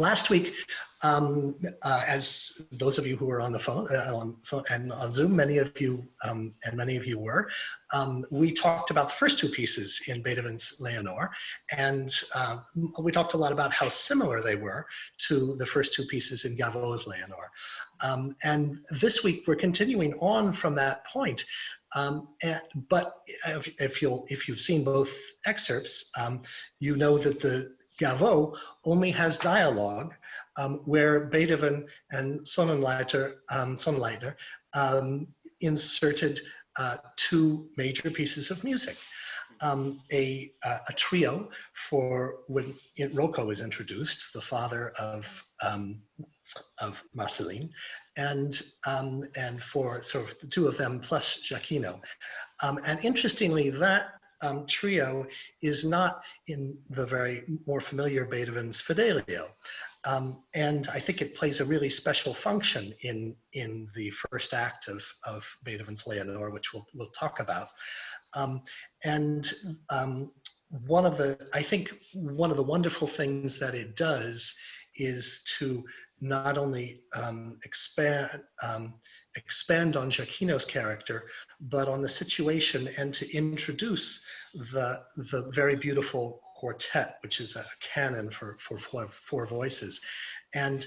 last week, as those of you who were on the phone, and on Zoom, many of you were, we talked about the first two pieces in Beethoven's Leonore, and we talked a lot about how similar they were to the first two pieces in Gaveaux's Leonore. And this week we're continuing on from that point. But if you've seen both excerpts, you know that the Gaveaux only has dialogue, where Beethoven and Sonnenleiter inserted two major pieces of music. A trio for when ROCCO is introduced, the father of MARZELLINE, and for sort of the two of them plus Jaquino. And interestingly, that trio is not in the very more familiar Beethoven's Fidelio. And I think it plays a really special function in the first act of Beethoven's Leonore, which we'll talk about. One of the wonderful things that it does is to not only expand on Jaquino's character, but on the situation, and to introduce the very beautiful quartet, which is a canon for four voices. And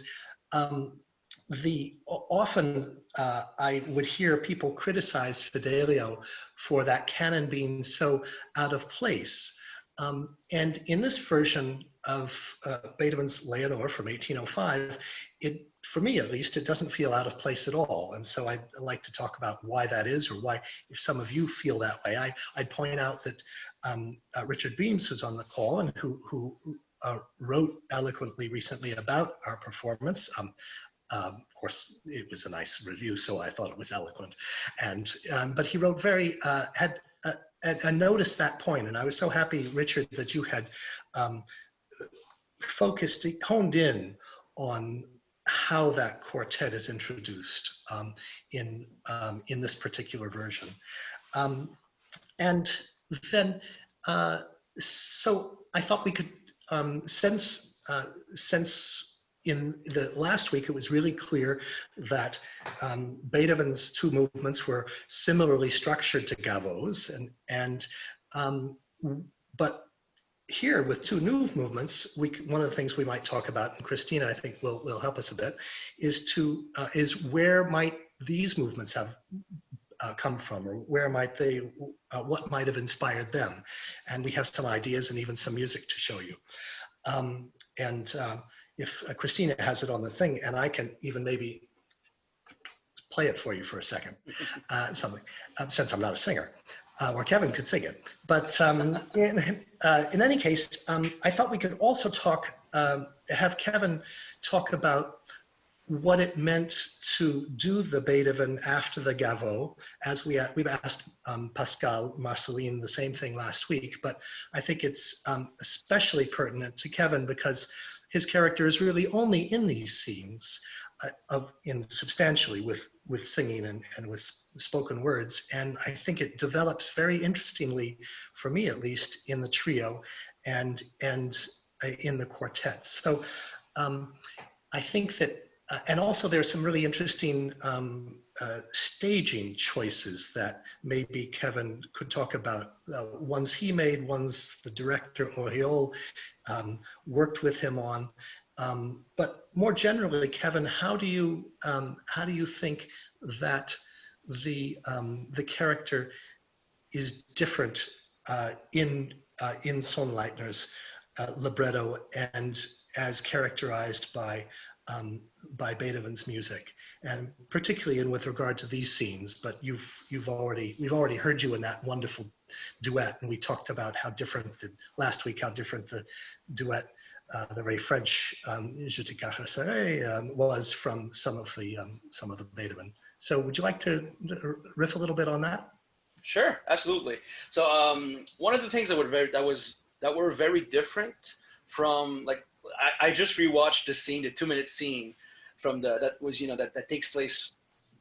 often I would hear people criticize Fidelio for that canon being so out of place. And in this version of Beethoven's Leonore from 1805, for me at least, it doesn't feel out of place at all. And so I'd like to talk about why that is, or why, if some of you feel that way. I'd point out that Richard Beams, who's on the call and who wrote eloquently recently about our performance. Of course, it was a nice review, so I thought it was eloquent. But he wrote and noticed that point, and I was so happy, Richard, that you had honed in on how that quartet is introduced in this particular version. And then, so I thought we could, since in the last week, it was really clear that Beethoven's two movements were similarly structured to Gaveaux's, but here with two new movements, one of the things we might talk about, and Kristina, I think, will help us a bit, is where might these movements have come from, or where might they, what might have inspired them? And we have some ideas and even some music to show you. If Kristina has it on the thing, and I can even maybe play it for you for a second, since I'm not a singer, or Kevin could sing it. But in any case, I thought we could also have Kevin talk about what it meant to do the Beethoven after the Gaveaux, as we've asked Pascal Marceline the same thing last week, but I think it's especially pertinent to Kevin because his character is really only in these scenes substantially with singing and with spoken words. And I think it develops very interestingly, for me at least, in the trio and in the quartet. So I think that, and also there's some really interesting staging choices that maybe Kevin could talk about. Ones he made, ones the director Oriol worked with him on. But more generally, Kevin, how do you think that the character is different in Sonnleitner's libretto and as characterized by Beethoven's music, and particularly with regard to these scenes? But we've already heard you in that wonderful duet, and we talked about how different last week the duet, the very French Je te caresserai, was from some of the Beethoven. So would you like to riff a little bit on that? Sure, absolutely. So one of the things that were very different from, like, I just rewatched the scene, the 2-minute scene from that takes place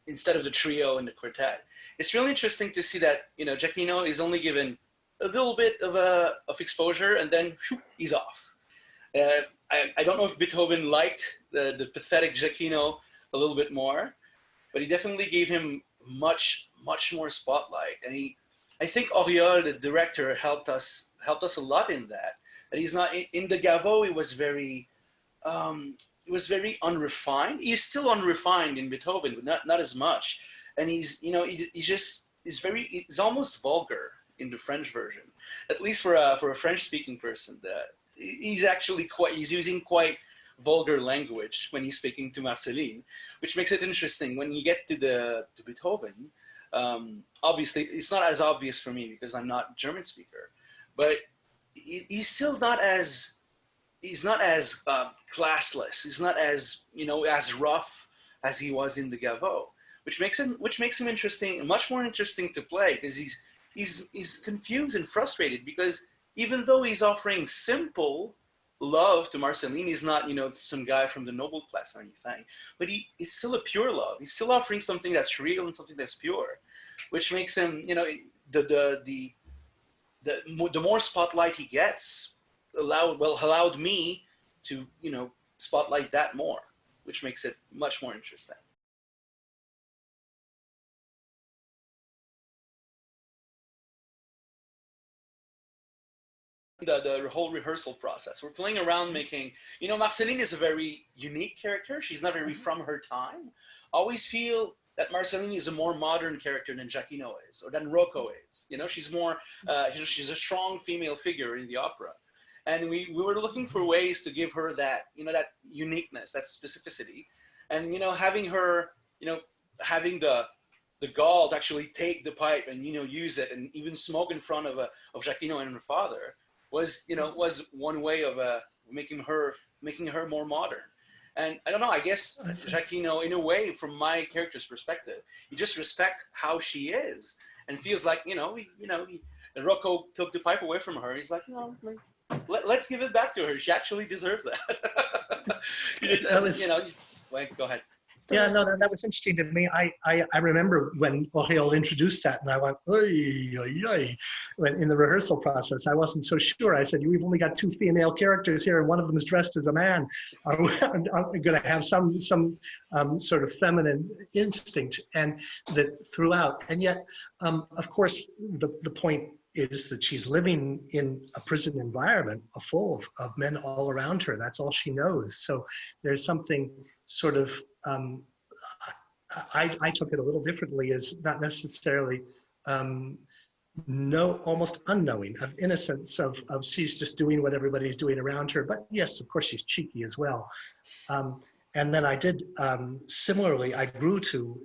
instead of the trio and the quartet. It's really interesting to see that, Jaquino is only given a little bit of exposure, and then he's off. I don't know if Beethoven liked the pathetic Jaquino a little bit more, but he definitely gave him much more spotlight. And I think Auriol, the director, helped us a lot in that. That he's not in the Gaveaux. It was very unrefined. He's still unrefined in Beethoven, but not as much. And he's almost vulgar in the French version, at least for a French-speaking person. He's using quite vulgar language when he's speaking to Marceline, which makes it interesting. When you get to Beethoven, obviously it's not as obvious for me because I'm not a German speaker, but he's still not as classless. He's not as as rough as he was in the Gaveaux, which makes him interesting, much more interesting to play, because he's confused and frustrated, because even though he's offering simple love to Marceline, he's not some guy from the noble class or anything, but it's still a pure love. He's still offering something that's real and something that's pure, which makes him the more spotlight he gets allowed me to spotlight that more, which makes it much more interesting. The whole rehearsal process, we're playing around, making, Marceline is a very unique character. She's not very from her time. I always feel that Marceline is a more modern character than Jaquino is, or than ROCCO is. She's more, she's a strong female figure in the opera. And we were looking for ways to give her that, that uniqueness, that specificity. And, having her, having the gall to actually take the pipe and, use it and even smoke in front of Jaquino and her father was one way of making her more modern. And I don't know, I guess Jaquino, in a way, from my character's perspective, you just respect how she is and feels like, ROCCO took the pipe away from her. He's like, no, let's give it back to her. She actually deserves that. Go ahead. Yeah, no, that was interesting to me. I remember when Auriol introduced that, and I went, oy, oy, oy. When in the rehearsal process, I wasn't so sure. I said, we've only got 2 female characters here, and one of them is dressed as a man. Are we going to have some sort of feminine instinct and that throughout? And yet, of course, the point is that she's living in a prison environment full of men all around her. That's all she knows. So there's something sort of, I took it a little differently, as not necessarily almost unknowing, of innocence, of she's just doing what everybody's doing around her. But yes, of course, she's cheeky as well. And then I did, similarly, I grew to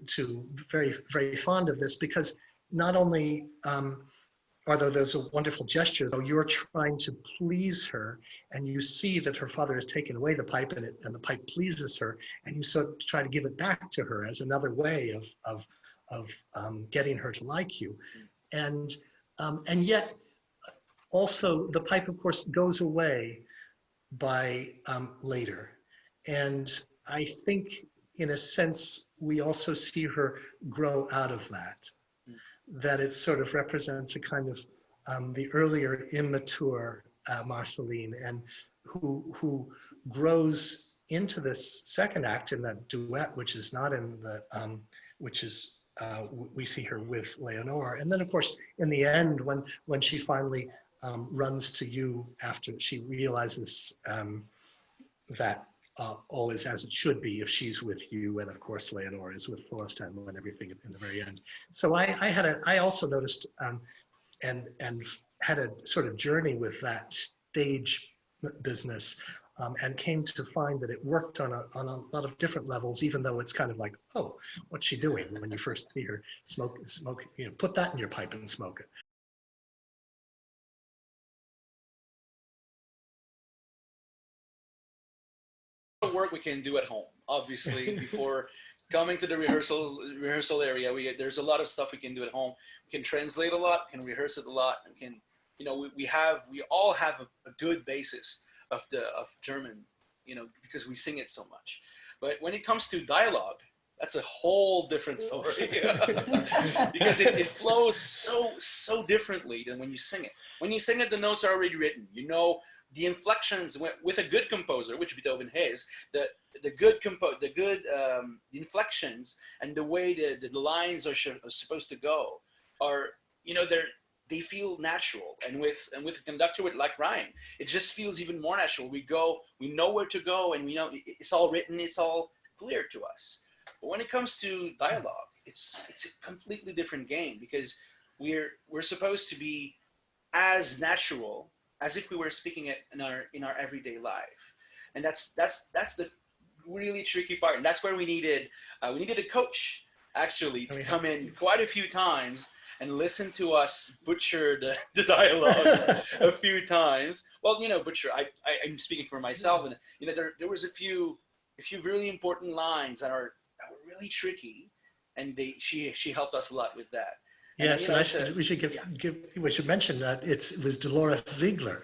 very, very fond of this, because not only although those are wonderful gestures, you're trying to please her, and you see that her father has taken away the pipe, and the pipe pleases her, and you sort of try to give it back to her as another way of getting her to like you. And yet also the pipe, of course, goes away by later. And I think in a sense, we also see her grow out of that it sort of represents a kind of the earlier immature Marceline, and who grows into this second act in that duet, which is not in the, we see her with Leonore. And then of course, in the end, when she finally runs to you after she realizes that all is as it should be if she's with you, and of course Leonore is with Florestan and everything in the very end. So I also noticed and had a sort of journey with that stage business, and came to find that it worked on a lot of different levels, even though it's kind of like, oh, what's she doing when you first see her smoke, put that in your pipe and smoke it. Work we can do at home, obviously. Before coming to the rehearsal area, there's a lot of stuff we can do at home. We can translate a lot, can rehearse it a lot, and can, we all have a good basis of German, because we sing it so much. But when it comes to dialogue, that's a whole different story. Because it flows so differently than when you sing it. When you sing it, the notes are already written. the inflections with a good composer, which Beethoven has, the inflections and the way the lines are supposed to go are, you know, they feel natural. And with a conductor like Ryan, it just feels even more natural. We know where to go, and we know it's all written, it's all clear to us. But when it comes to dialogue, it's a completely different game, because we're supposed to be as natural as if we were speaking it in our everyday life. And that's the really tricky part. And that's where we needed a coach, actually, to come in quite a few times and listen to us butcher the dialogues a few times. Well, you know, butcher, I'm speaking for myself, and, you know, there was a few really important lines that were really tricky, and she helped us a lot with that. Yes, and we should mention that it was Dolores Ziegler,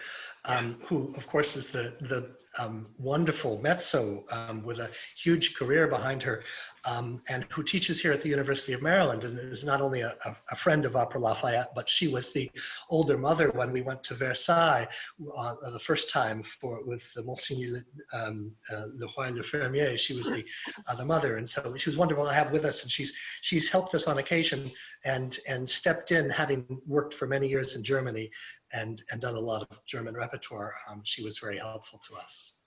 who, of course, is the wonderful mezzo with a huge career behind her, and who teaches here at the University of Maryland, and is not only a friend of Opera Lafayette, but she was the older mother when we went to Versailles the first time with the Monseigneur Le Roy Le Fermier. She was the mother, and so she was wonderful to have with us, and she's helped us on occasion and stepped in, having worked for many years in Germany and done a lot of German repertoire. She was very helpful to us.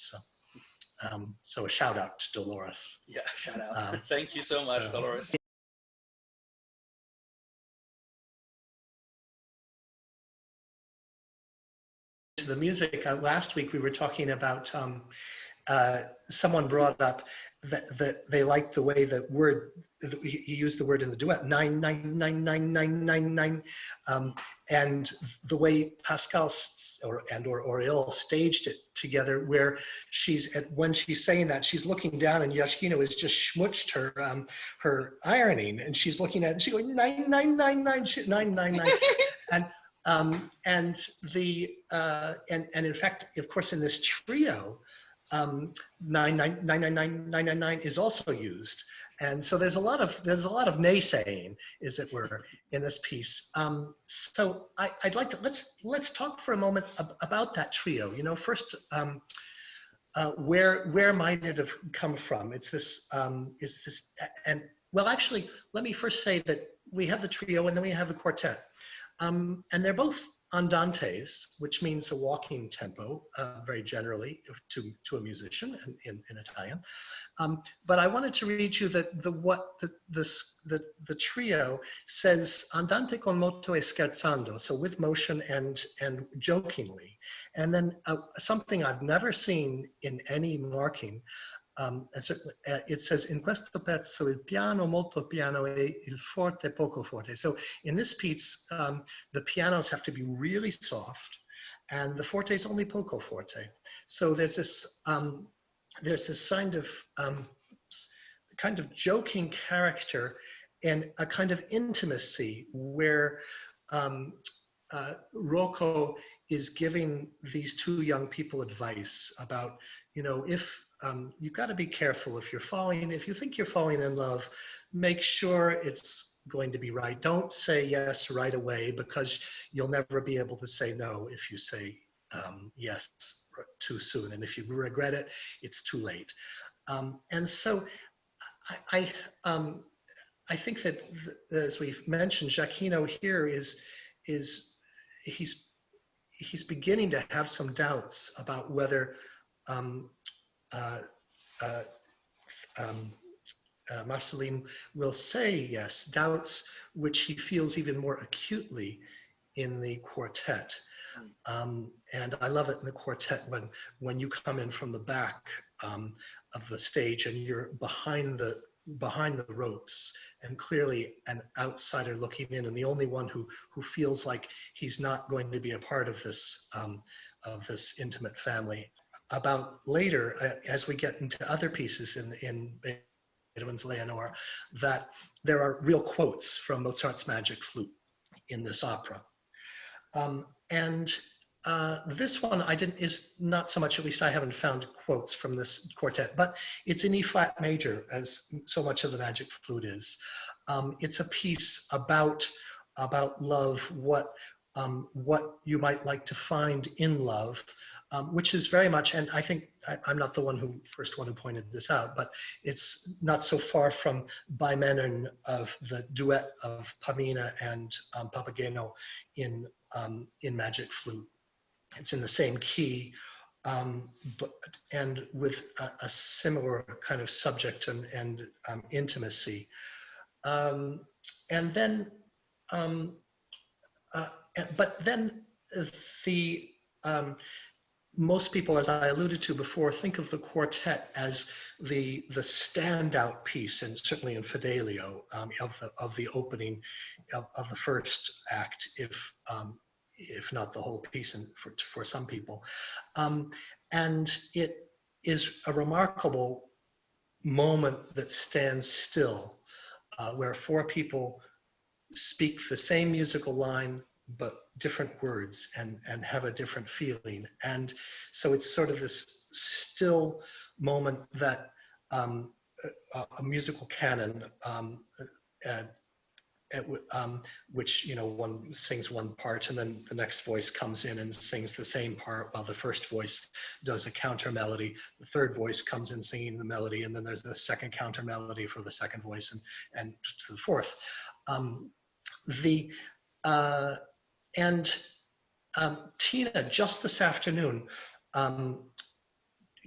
So a shout out to Dolores. Yeah, shout out. Thank you so much, Dolores. To the music, last week we were talking about, someone brought up that they liked the way the word, he used the word in the duet, 9999999, and the way Pascal or Oriol staged it together, where when she's saying that, she's looking down and Jaquino has just schmooched her ironing, and she's looking at it and she's going 99999, and in fact, of course, in this trio, 9999999 is also used, and so there's a lot of naysaying, as it were, in this piece. So I'd like to let's talk for a moment about that trio. You know, first, where might it have come from? It's this, and well, actually, let me first say that we have the trio and then we have the quartet, and they're both andantes, which means a walking tempo, very generally to a musician in Italian. But I wanted to read you the trio says andante con moto e scherzando, so with motion and jokingly, and then something I've never seen in any marking. It says in questo pezzo il piano molto piano e il forte poco forte. So in this piece, the pianos have to be really soft, and the forte is only poco forte. So there's this kind of joking character and a kind of intimacy where ROCCO is giving these two young people advice about, you know, you've got to be careful if you think you're falling in love, make sure it's going to be right. Don't say yes right away, because you'll never be able to say no if you say yes too soon. And if you regret it, it's too late. And so I think that, as we've mentioned, Jaquino here he's beginning to have some doubts about whether MARZELLINE will say yes, doubts which he feels even more acutely in the quartet. And I love it in the quartet when you come in from the back of the stage and you're behind the ropes and clearly an outsider looking in, and the only one who feels like he's not going to be a part of this intimate family. About later, as we get into other pieces in Beethoven's Leonore, that there are real quotes from Mozart's Magic Flute in this opera. This one is not so much, at least I haven't found quotes from this quartet, but it's in E flat major, as so much of the Magic Flute is. It's a piece about love, what you might like to find in love, which is very much, and I think I'm not the first one who pointed this out, but it's not so far from Baimenon of the duet of Pamina and Papageno in Magic Flute. It's in the same key, and with a similar kind of subject and intimacy. And then, but then the most people, as I alluded to before, think of the quartet as the standout piece, and certainly in Fidelio, of the opening of the first act, if not the whole piece, and for some people, and it is a remarkable moment that stands still, where four people speak the same musical line but different words and have a different feeling. And so it's sort of this still moment that a musical canon, which, one sings one part and then the next voice comes in and sings the same part while the first voice does a counter melody. The third voice comes in singing the melody, and then there's the second counter melody for the second voice, and to the fourth. Tina, just this afternoon,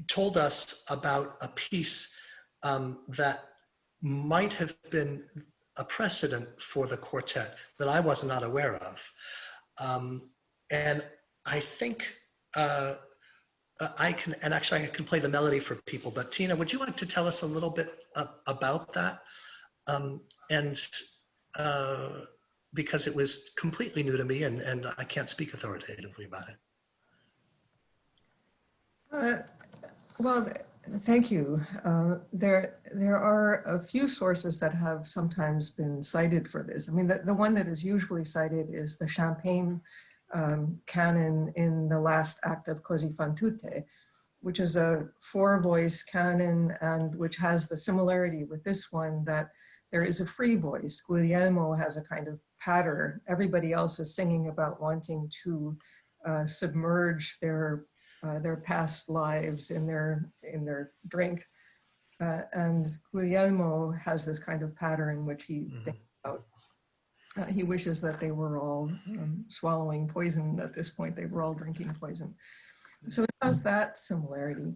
told us about a piece that might have been a precedent for the quartet that I was not aware of. And I think I can play the melody for people, but Tina, would you like to tell us a little bit about that? Because it was completely new to me, and I can't speak authoritatively about it. Well, thank you. There are a few sources that have sometimes been cited for this. I mean, the one that is usually cited is the Champagne canon in the last act of Così fan tutte, which is a four-voice canon, and which has the similarity with this one that there is a free voice. Guglielmo has a kind of patter. Everybody else is singing about wanting to submerge their past lives in their drink, and Guglielmo has this kind of pattern which he thinks about. He wishes that they were all swallowing poison at this point. They were all drinking poison. So it has that similarity.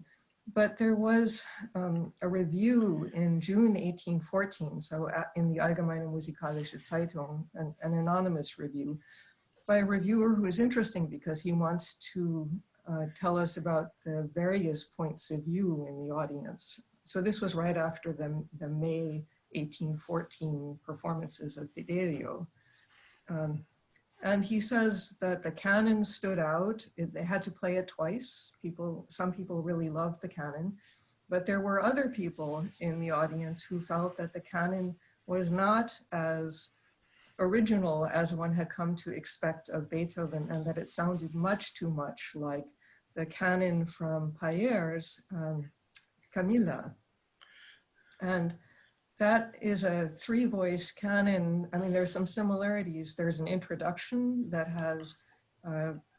But there was a review in June 1814, so in the Allgemeine Musikalische Zeitung, an anonymous review by a reviewer who is interesting because he wants to tell us about the various points of view in the audience. So this was right after the May 1814 performances of Fidelio. And he says that the canon stood out. They had to play it twice. Some people really loved the canon, but there were other people in the audience who felt that the canon was not as original as one had come to expect of Beethoven, and that it sounded much too much like the canon from Payer's Camilla. And that is a three-voice canon. I mean, there's some similarities. There's an introduction that has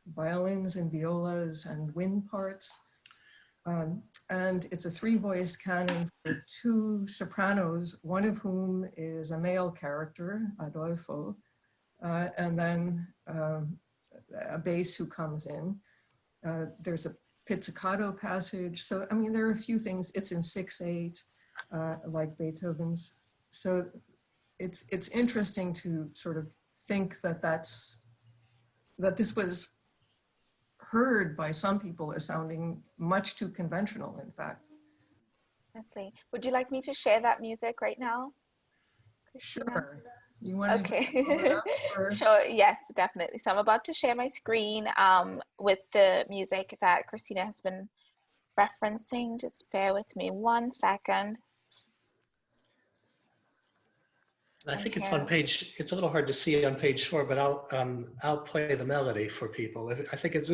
violins and violas and wind parts. And it's a three-voice canon for two sopranos, one of whom is a male character, Adolfo, and then a bass who comes in. There's a pizzicato passage. So, I mean, there are a few things. It's in 6/8. Like Beethoven's. So it's interesting to sort of think that this was heard by some people as sounding much too conventional, in fact. Definitely. Would you like me to share that music right now, Kristina? Sure. You want okay. to Sure, yes, definitely. So I'm about to share my screen with the music that Kristina has been referencing. Just bear with me 1 second. I think it's on page, it's a little hard to see on page 4, but I'll play the melody for people. I think it's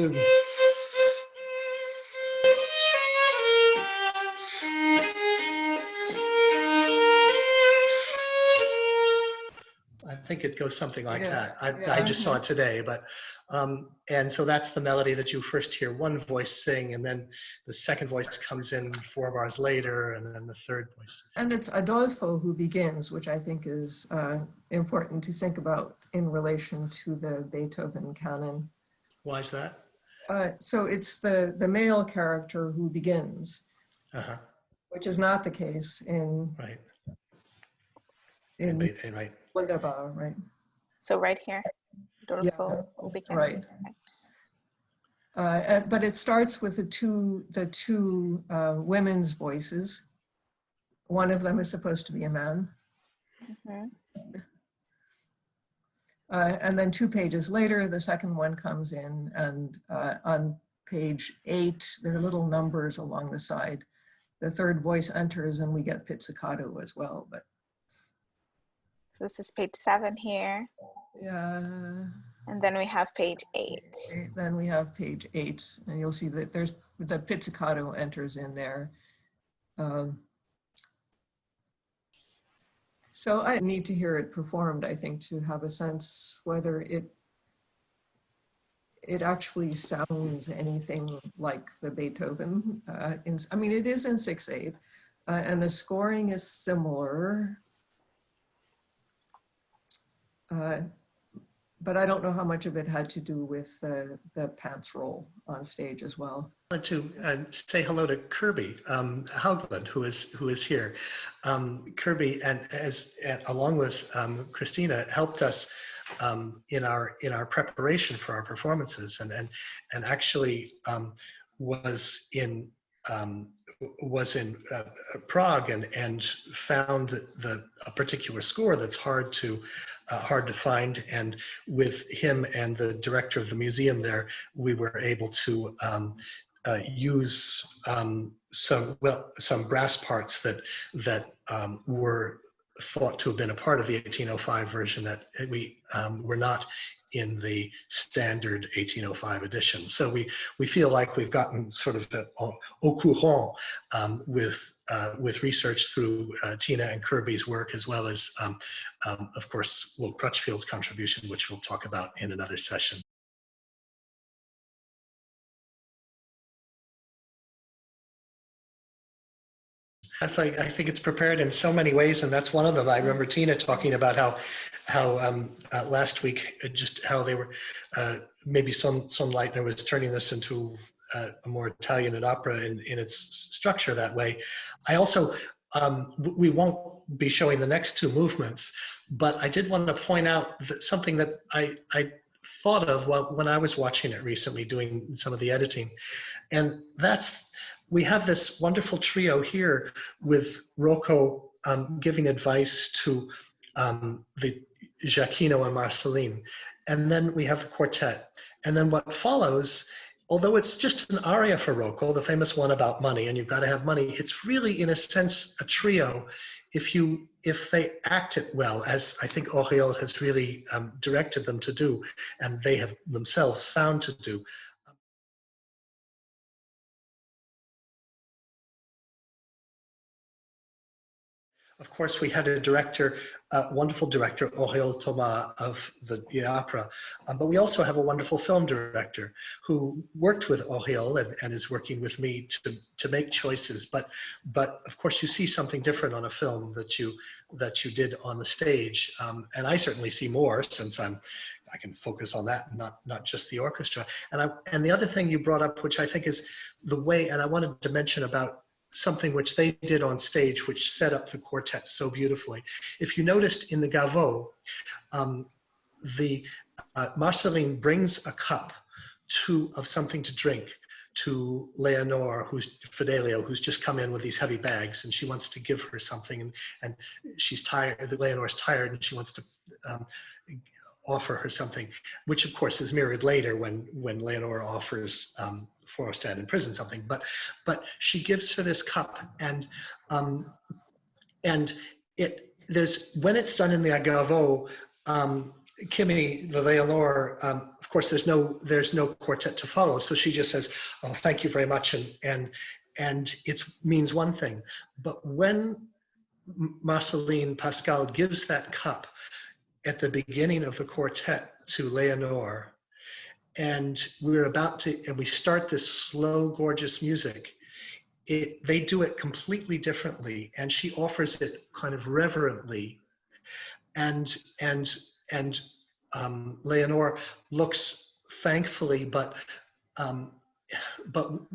I think it goes something like that. I just saw it today, but And so that's the melody that you first hear one voice sing, and then the second voice comes in 4 bars later, and then the third voice. And it's Adolfo who begins, which I think is important to think about in relation to the Beethoven canon. Why is that? So it's the male character who begins, which is not the case in Right. Wunderbar, right? So right here, Adolfo will begin. Right. But it starts with the two women's voices. One of them is supposed to be a man. And then 2 pages later, the second one comes in, and on page 8, there are little numbers along the side. The third voice enters, and we get pizzicato as well. But so this is page 7 here. Yeah. And then we have page 8. Then we have page 8, and you'll see that there's the pizzicato enters in there. So I need to hear it performed, I think, to have a sense whether it actually sounds anything like the Beethoven. I mean, it is in 6/8, and the scoring is similar. But I don't know how much of it had to do with the pants role on stage as well. I want to say hello to Kirby Haugland, who is here. Kirby, along with Kristina, helped us in our preparation for our performances, and actually was in Prague and found a particular score that's hard to find, and with him and the director of the museum there, we were able to use some brass parts that were thought to have been a part of the 1805 version that we were not in the standard 1805 edition. So we feel like we've gotten sort of au courant with research through Tina and Kirby's work, as well as, of course, Will Crutchfield's contribution, which we'll talk about in another session. I think it's prepared in so many ways, and that's one of them. I remember Tina talking about how last week, just how they were, maybe Sonnleitner was turning this into a more Italian and opera in its structure that way. I also, we won't be showing the next 2 movements, but I did want to point out that something that I thought of when I was watching it recently, doing some of the editing, and that's, we have this wonderful trio here with ROCCO giving advice to the Jaquino and MARZELLINE. And then we have the quartet. And then what follows, although it's just an aria for ROCCO, the famous one about money, and you've got to have money, it's really, in a sense, a trio if they act it well, as I think Auriol has really directed them to do, and they have themselves found to do. Of course, we had a director, wonderful director, Auriol Thomas of the opera, but we also have a wonderful film director who worked with Auriol and is working with me to make choices. But of course, you see something different on a film that you did on the stage, and I certainly see more since I can focus on that, not just the orchestra. And the other thing you brought up, which I think is the way, and I wanted to mention about something which they did on stage, which set up the quartet so beautifully. If you noticed in the Gaveaux, MARZELLINE brings a cup of something to drink to Leonore, Fidelio, who's just come in with these heavy bags, and she wants to give her something, and she's tired, Leonore's tired, and she wants to offer her something, which of course is mirrored later when Leonore offers Forostad in prison something, but she gives her this cup, and there's, when it's done in the Gaveaux, Kimmy, the Leonore, of course there's no quartet to follow, so she just says, "Oh, thank you very much," and it means one thing. But when Marceline Pascal gives that cup at the beginning of the quartet to Leonore, and we're about to, and we start this slow, gorgeous music. They do it completely differently, and she offers it kind of reverently, and Leonore looks thankfully, but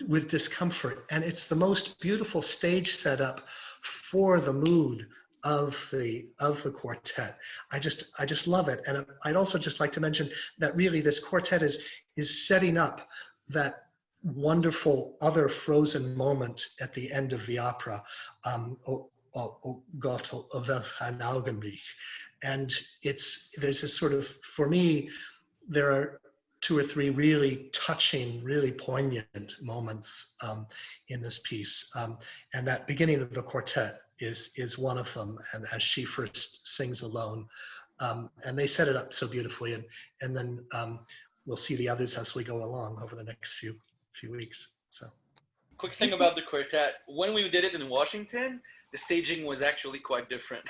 with discomfort, and it's the most beautiful stage setup for the mood of the quartet. I just love it. And I'd also just like to mention that really this quartet is setting up that wonderful other frozen moment at the end of the opera, oh Gott, oh welch ein Augenblick. And there's this sort of, for me, there are 2 or 3 really touching, really poignant moments in this piece. And that beginning of the quartet is one of them, and as she first sings alone. And they set it up so beautifully, and then we'll see the others as we go along over the next few weeks. So, quick thing about the quartet, when we did it in Washington, the staging was actually quite different.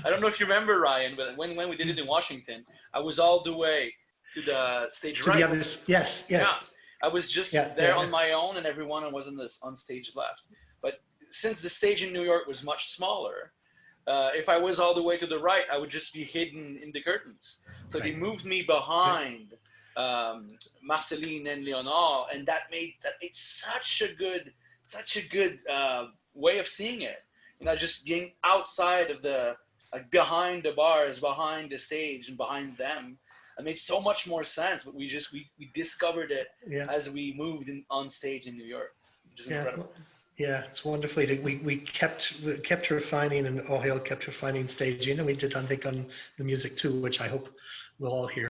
I don't know if you remember, Ryan, but when we did it in Washington, I was all the way to the stage right. The others, yes. Yeah, I was just there on my own, and everyone was on stage left. But since the stage in New York was much smaller, if I was all the way to the right, I would just be hidden in the curtains. So they moved me behind Marceline and Leonore, and that made such a good way of seeing it. You know, just getting outside of behind the bars, behind the stage, and behind them. It made so much more sense, but we discovered it as we moved on stage in New York, which is incredible. Yeah, it's wonderfully. We kept refining, and Oriel kept refining staging, and we did, I think, on the music too, which I hope we'll all hear.